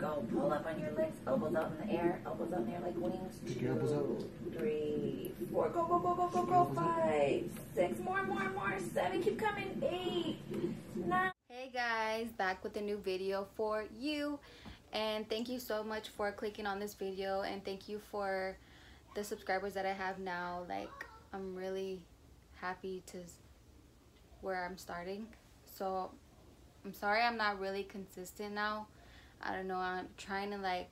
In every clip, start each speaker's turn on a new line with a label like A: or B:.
A: Go. Pull up on your legs. Elbows out in the air. Elbows out in the air like wings.
B: Stick your elbows out.
A: 2, 3, 4. Go, go, go, go, go, go. 5, 6. More, more, more. 7. Keep coming. 8, 9.
C: Hey guys, back with a new video for you. And thank you so much for clicking on this video. And thank you for the subscribers that I have now. Like, I'm really happy to where I'm starting. So I'm sorry I'm not really consistent now. I don't know, I'm trying to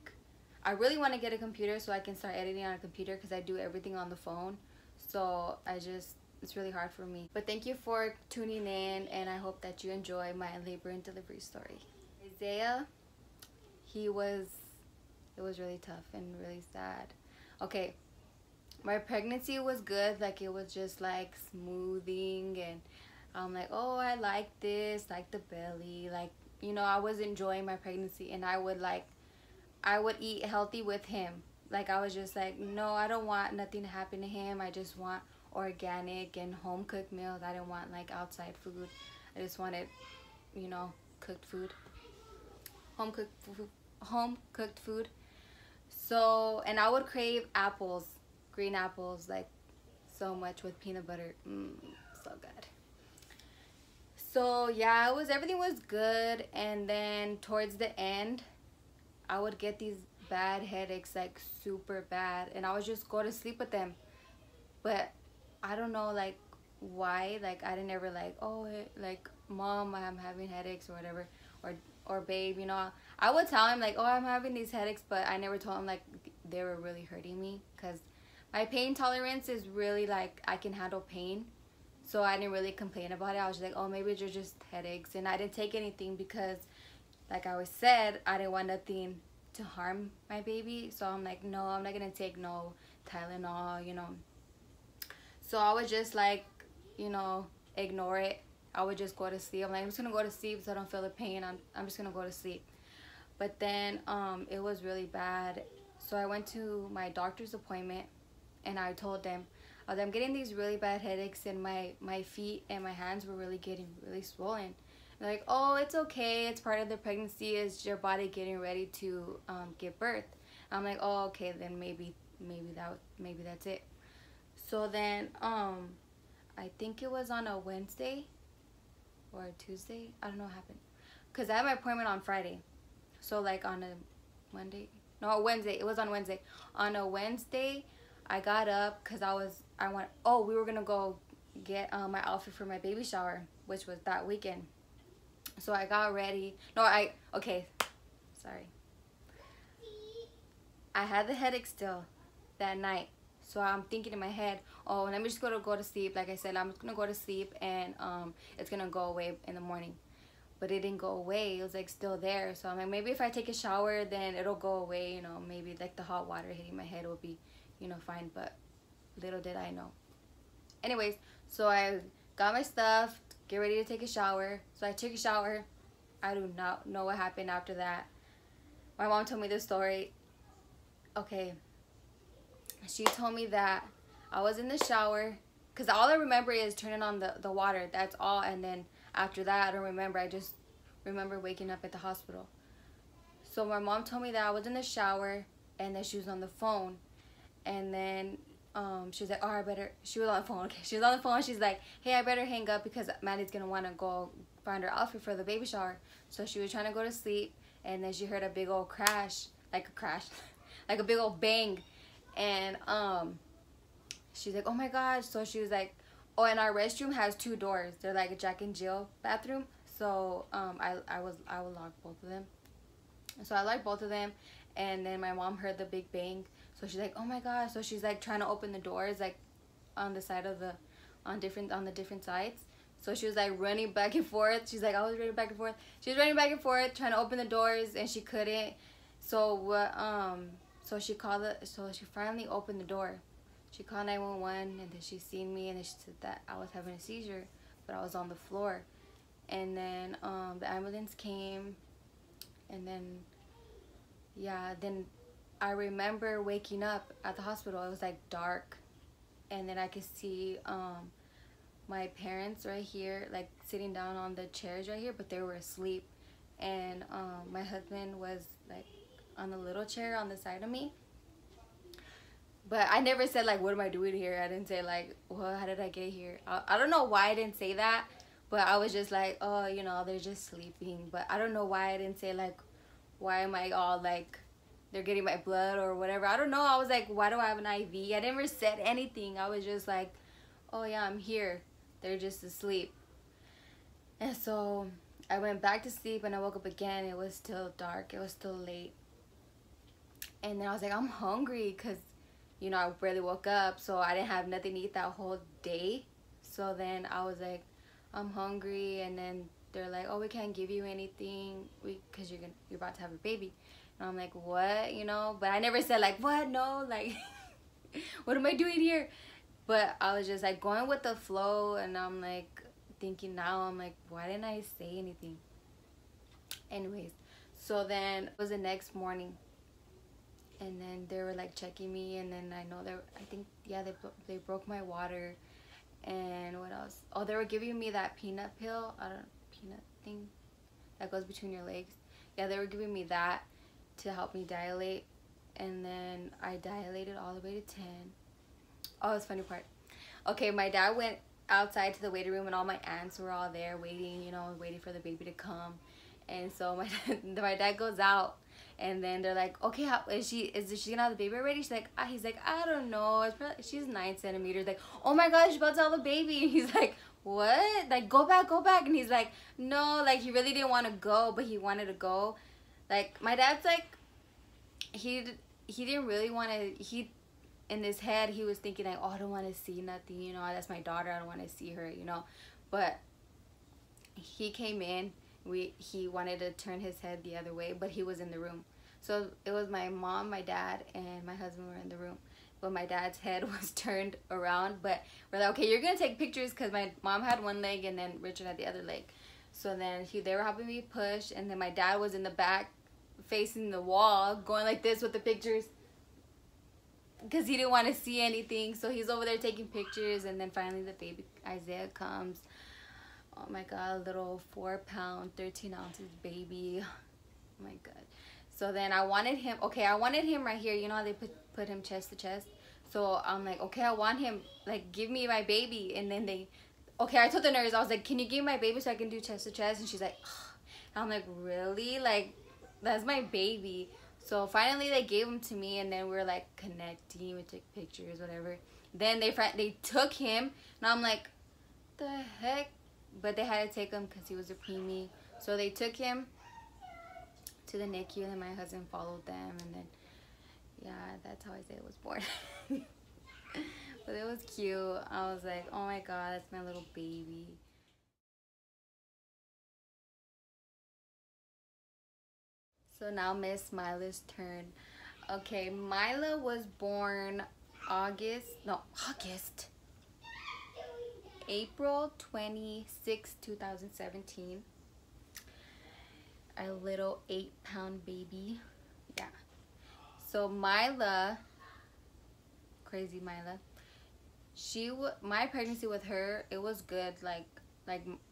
C: I really want to get a computer so I can start editing on a computer because I do everything on the phone. So it's really hard for me. But thank you for tuning in, and I hope that you enjoy my labor and delivery story. Isaiah, it was really tough and really sad. Okay, my pregnancy was good. Like, it was just like smoothing, and I'm like, oh, I like this, like the belly, like, you know, I was enjoying my pregnancy. And I would eat healthy with him. Like, I was just like, no, I don't want nothing to happen to him. I just want organic and home cooked meals. I didn't want like outside food. I just wanted, you know, cooked food, home cooked food. So, and I would crave apples, green apples, like so much with peanut butter. So good. So yeah, everything was good. And then towards the end, I would get these bad headaches, like super bad, and I would just go to sleep with them. But I don't know, like, why. Like, I didn't ever like, oh, like, mom, I'm having headaches or whatever, or babe, you know. I would tell him like, oh, I'm having these headaches, but I never told him like they were really hurting me, because my pain tolerance is really like, I can handle pain. So I didn't really complain about it. I was just like, oh, maybe they're just headaches. And I didn't take anything because, like I always said, I didn't want nothing to harm my baby. So I'm like, no, I'm not gonna take no Tylenol, you know. So I would just like, you know, ignore it. I would just go to sleep. I'm like, I'm just gonna go to sleep so I don't feel the pain. I'm just gonna go to sleep. But then it was really bad. So I went to my doctor's appointment, and I told them, I'm getting these really bad headaches, and my feet and my hands were getting really swollen. They're like, oh, it's okay, it's part of the pregnancy, it's your body getting ready to give birth. I'm like, oh, okay, then maybe that's it. So then I think it was on a Wednesday or a Tuesday, I don't know what happened, because I had my appointment on Friday. So like on a Monday, no, Wednesday, it was on Wednesday. On a Wednesday, I got up because we were gonna go get my outfit for my baby shower, which was that weekend. So I got ready. Okay, sorry. I had the headache still that night. So I'm thinking in my head, oh, let me just go to sleep. Like I said, I'm just gonna go to sleep, and it's gonna go away in the morning. But it didn't go away. It was like still there. So I'm like, maybe if I take a shower, then it'll go away, you know. Maybe like the hot water hitting my head will be, you know, fine. But little did I know. Anyways, so I got my stuff, get ready to take a shower. So I took a shower. I do not know what happened after that. My mom told me this story. Okay, she told me that I was in the shower, because all I remember is turning on the water. That's all. And then after that, I don't remember. I just remember waking up at the hospital. So my mom told me that I was in the shower, and that she was on the phone. And then she was like, oh, she was on the phone. Okay, she was on the phone. She's like, hey, I better hang up because Maddie's gonna want to go find her outfit for the baby shower. So she was trying to go to sleep, and then she heard a big old crash, like a big old bang. And she's like, oh my gosh. So she was like, oh, and our restroom has 2 doors. They're like a Jack and Jill bathroom. So I would lock both of them. So I locked both of them, and then my mom heard the big bang. So she's like, oh my gosh. So she's like trying to open the doors, like on the side of on the different sides. So she was like running back and forth. She's like, I was running back and forth. She was running back and forth trying to open the doors, and she couldn't. So so she finally opened the door. She called 911, and then she seen me, and then she said that I was having a seizure, but I was on the floor. And then the ambulance came, and then yeah, then I remember waking up at the hospital. It was like dark, and then I could see my parents right here, like sitting down on the chairs right here, but they were asleep. and my husband was like on the little chair on the side of me. But I never said like, what am I doing here? I didn't say like, well, how did I get here? I don't know why I didn't say that, but I was just like, oh, you know, they're just sleeping. But I don't know why I didn't say like, why am I all like, they're getting my blood or whatever. I don't know. I was like, why do I have an IV? I never said anything. I was just like, oh yeah, I'm here. They're just asleep. And so I went back to sleep and I woke up again. It was still dark. It was still late. And then I was like, I'm hungry because, you know, I barely woke up. So I didn't have nothing to eat that whole day. So then I was like, I'm hungry. And then they're like, oh, we can't give you anything because you're about to have a baby. And I'm like, what? You know, but I never said like, what? No, like, what am I doing here? But I was just like going with the flow, and I'm like thinking now, I'm like, why didn't I say anything? Anyways, so then it was the next morning, and then they were like checking me, and then I know I think, yeah, they broke my water. And what else? Oh, they were giving me that peanut pill. I don't peanut thing that goes between your legs. Yeah, they were giving me that to help me dilate, and then I dilated all the way to 10. Oh, it's funny part. Okay, my dad went outside to the waiting room, and all my aunts were all there waiting, you know, waiting for the baby to come. And so my dad goes out, and then they're like, okay, is she gonna have the baby already? She's like, he's like, I don't know. It's probably, she's 9 centimeters. Like, oh my gosh, she's about to have a baby. And he's like, what? Like, go back. And he's like, no, like he really didn't want to go, but he wanted to go. Like, my dad's like, he didn't really want to, in his head, he was thinking like, oh, I don't want to see nothing, you know, that's my daughter, I don't want to see her, you know. But he came in, he wanted to turn his head the other way, but he was in the room. So it was my mom, my dad, and my husband were in the room. But my dad's head was turned around. But we're like, okay, you're going to take pictures, because my mom had one leg and then Richard had the other leg. So then they were helping me push, and then my dad was in the back facing the wall going like this with the pictures, because he didn't want to see anything. So he's over there taking pictures, and then finally the baby Isaiah comes. Oh my god, a little 4-pound 13 ounces baby. Oh my god. So then I wanted him right here, you know how they put him chest to chest. So I'm like, okay, I want him, like, give me my baby. And then I told the nurse, I was like, can you give me my baby so I can do chest to chest? And she's like, ugh. And I'm like, really? Like, that's my baby. So finally they gave him to me, and then we were like connecting, we took pictures, whatever. Then they took him, and I'm like, the heck? But they had to take him because he was a preemie. So they took him to the NICU, and then my husband followed them, and then, yeah, that's how Isaiah was born. But it was cute. I was like, oh my god, that's my little baby. So now Miss Mila's turn. Okay, Mila was born April 26, 2017. Our little 8-pound baby. Yeah. So Mila, crazy Mila, my pregnancy with her, it was good. Like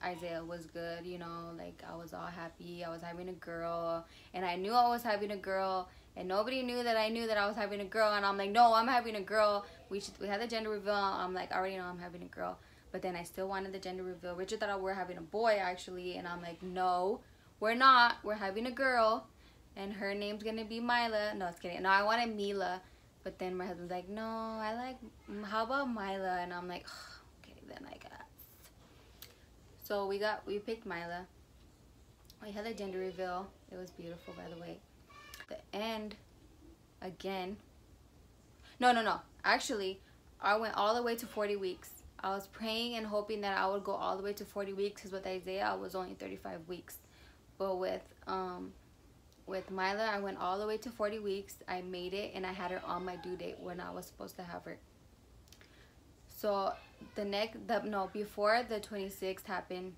C: Isaiah was good, you know, like I was all happy. I was having a girl, and I knew I was having a girl, and nobody knew that I was having a girl. And I'm like, no, I'm having a girl. We had the gender reveal. I'm like, I already know I'm having a girl, but then I still wanted the gender reveal. Richard thought we were having a boy actually, and I'm like, no, we're not. We're having a girl, and her name's gonna be Mila. No, it's kidding. No, I wanted Mila, but then my husband's like, no, how about Mila? And I'm like, okay, then I got. So we picked Mila. We had a gender reveal. It was beautiful, by the way. The end, again. No. Actually, I went all the way to 40 weeks. I was praying and hoping that I would go all the way to 40 weeks, because with Isaiah, I was only 35 weeks. But with Mila, I went all the way to 40 weeks. I made it, and I had her on my due date when I was supposed to have her. So before the 26th happened,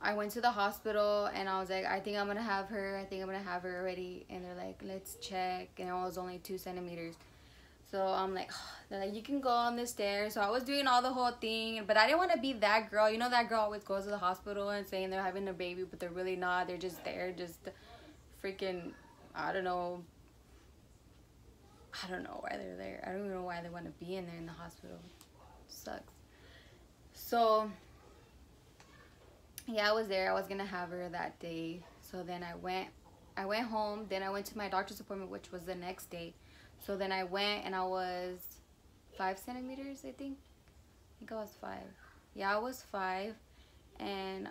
C: I went to the hospital, and I was like, I think I'm gonna have her already. And they're like, let's check, and I was only 2 centimeters. So I'm like, they're like, you can go on the stairs. So I was doing all the whole thing, but I didn't want to be that girl. You know, that girl always goes to the hospital and saying they're having a baby, but they're really not. They're just there, just freaking, I don't know. I don't know why they're there. I don't even know why they want to be in there in the hospital. It sucks. So yeah, I was there. I was gonna have her that day. So then I went home. Then I went to my doctor's appointment, which was the next day. So then I went and I was 5 centimeters, I think I was 5. Yeah, I was 5. And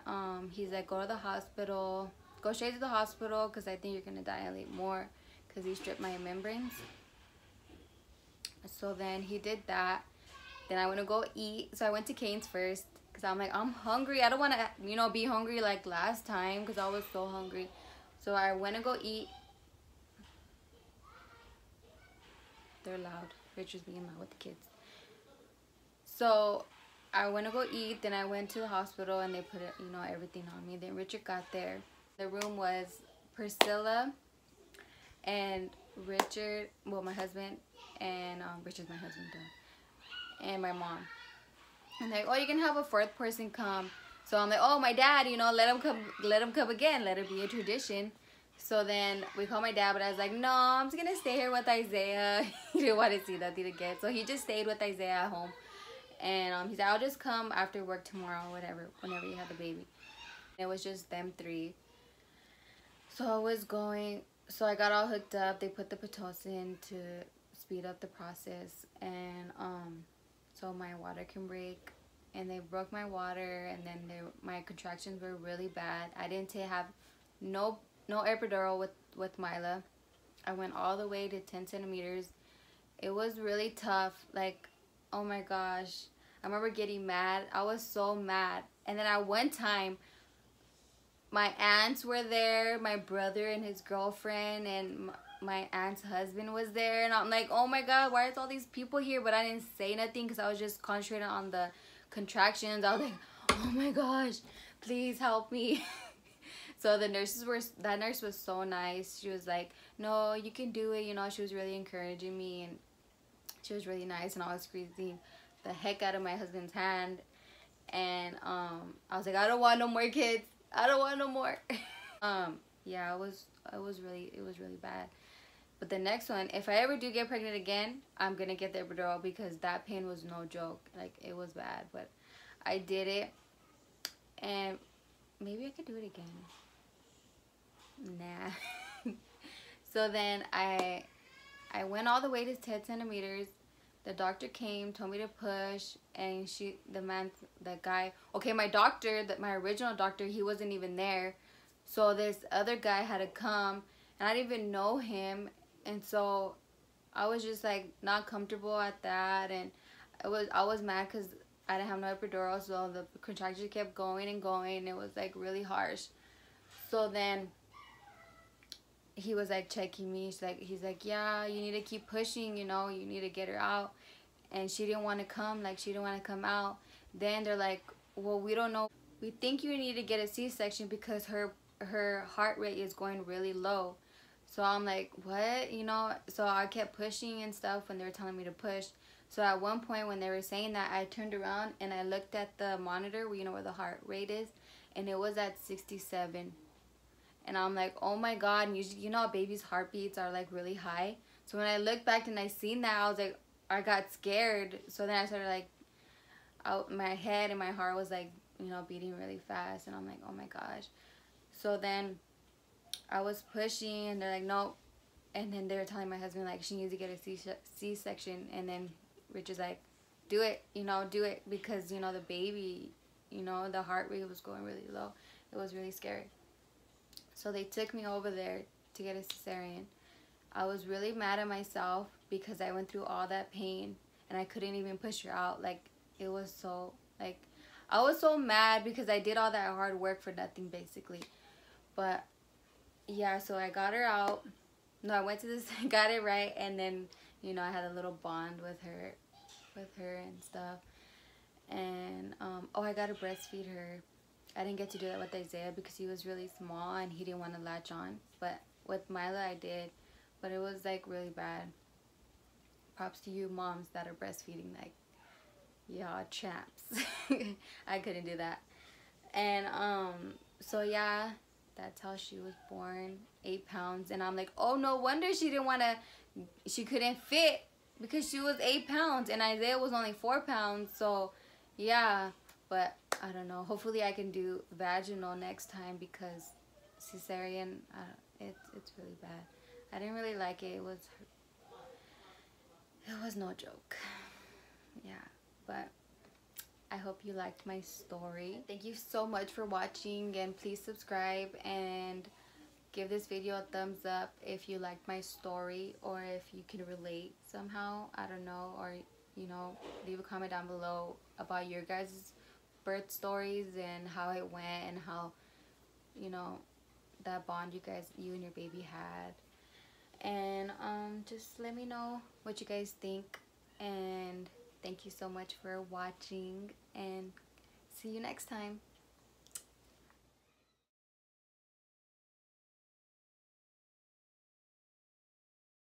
C: he's like, go to the hospital, go straight to the hospital, because I think you're gonna dilate more, because he stripped my membranes. So then he did that. Then I went to go eat. So I went to Cane's first, because I'm like, I'm hungry. I don't want to, you know, be hungry like last time, because I was so hungry. So I went to go eat. They're loud. Richard's being loud with the kids. So I went to go eat. Then I went to the hospital and they put it, you know, everything on me. Then Richard got there. The room was Priscilla and Richard, well, my husband, and Richard's my husband, and my mom. And they're like, oh, you can have a 4th person come. So I'm like, oh, my dad, you know, let him come again. Let it be a tradition. So then we called my dad, but I was like, no, I'm just gonna stay here with Isaiah. He didn't want to see nothing again, so he just stayed with Isaiah at home. And he said, I'll just come after work tomorrow, whatever, whenever you have the baby. It was just them 3. So I was going, so I got all hooked up. They put the Pitocin to speed up the process, and so my water can break. And they broke my water, and then my contractions were really bad. I didn't have no epidural with Mila. I went all the way to 10 centimeters. It was really tough. Like, oh my gosh. I remember getting mad. I was so mad. And then at one time, my aunts were there, my brother and his girlfriend, and my aunt's husband was there. And I'm like, oh my God, why is all these people here? But I didn't say nothing because I was just concentrating on the contractions. I was like, oh my gosh, please help me. So that nurse was so nice. She was like, no, you can do it. You know, she was really encouraging me, and she was really nice. And I was squeezing the heck out of my husband's hand. And I was like, I don't want no more kids. I don't want no more. Yeah, it was really bad. But the next one, if I ever do get pregnant again, I'm gonna get the epidural, because that pain was no joke. Like, it was bad. But I did it, and maybe I could do it again. Nah. So then I went all the way to 10 centimeters. The doctor came, told me to push, and the guy, okay, my doctor, my original doctor, he wasn't even there. So this other guy had to come, and I didn't even know him. And so I was just like not comfortable at that, and I was mad because I didn't have no epidural, so the contraction kept going and going, and it was like really harsh. So then he was like checking me. He's like, yeah, you need to keep pushing, you know, you need to get her out. And she didn't want to come, like she didn't want to come out. Then they're like, well, we don't know. We think you need to get a C-section because her heart rate is going really low. So I'm like, what? You know, so I kept pushing and stuff when they were telling me to push. So at one point when they were saying that, I turned around and I looked at the monitor, you know, where the heart rate is, and it was at 67. And I'm like, oh my God. And you know, babies' heartbeats are like really high. So when I looked back and I seen that, I was like, I got scared. So then I started like, my head and my heart was like, you know, beating really fast. And I'm like, oh my gosh. So then I was pushing, and they're like, nope. And then they were telling my husband, like, she needs to get a C-section. And then Richard's like, do it, you know, do it. Because, you know, the baby, you know, the heart rate was going really low. It was really scary. So they took me over there to get a cesarean. I was really mad at myself because I went through all that pain and I couldn't even push her out. Like, it was so, like, I was so mad because I did all that hard work for nothing, basically. But yeah, so I got her out. No, I went to this, got it right, and then, you know, I had a little bond with her and stuff. And oh, I got to breastfeed her. I didn't get to do that with Isaiah because he was really small and he didn't want to latch on. But with Mila, I did. But it was like really bad. props to you moms that are breastfeeding. Like, y'all chaps. I couldn't do that. And so yeah, that's how she was born, 8 pounds. And I'm like, oh, no wonder she couldn't fit, because she was 8 pounds and Isaiah was only 4 pounds. So yeah, but I don't know, hopefully I can do vaginal next time, because cesarean, it's really bad. I didn't really like it. It was no joke. Yeah, but I hope you liked my story. Thank you so much for watching, and please subscribe and give this video a thumbs up if you liked my story, or if you can relate somehow. I don't know, or you know, leave a comment down below about your guys' birth stories and how it went, and how, you know, that bond you and your baby had. And just let me know what you guys think, and thank you so much for watching, and see you next time.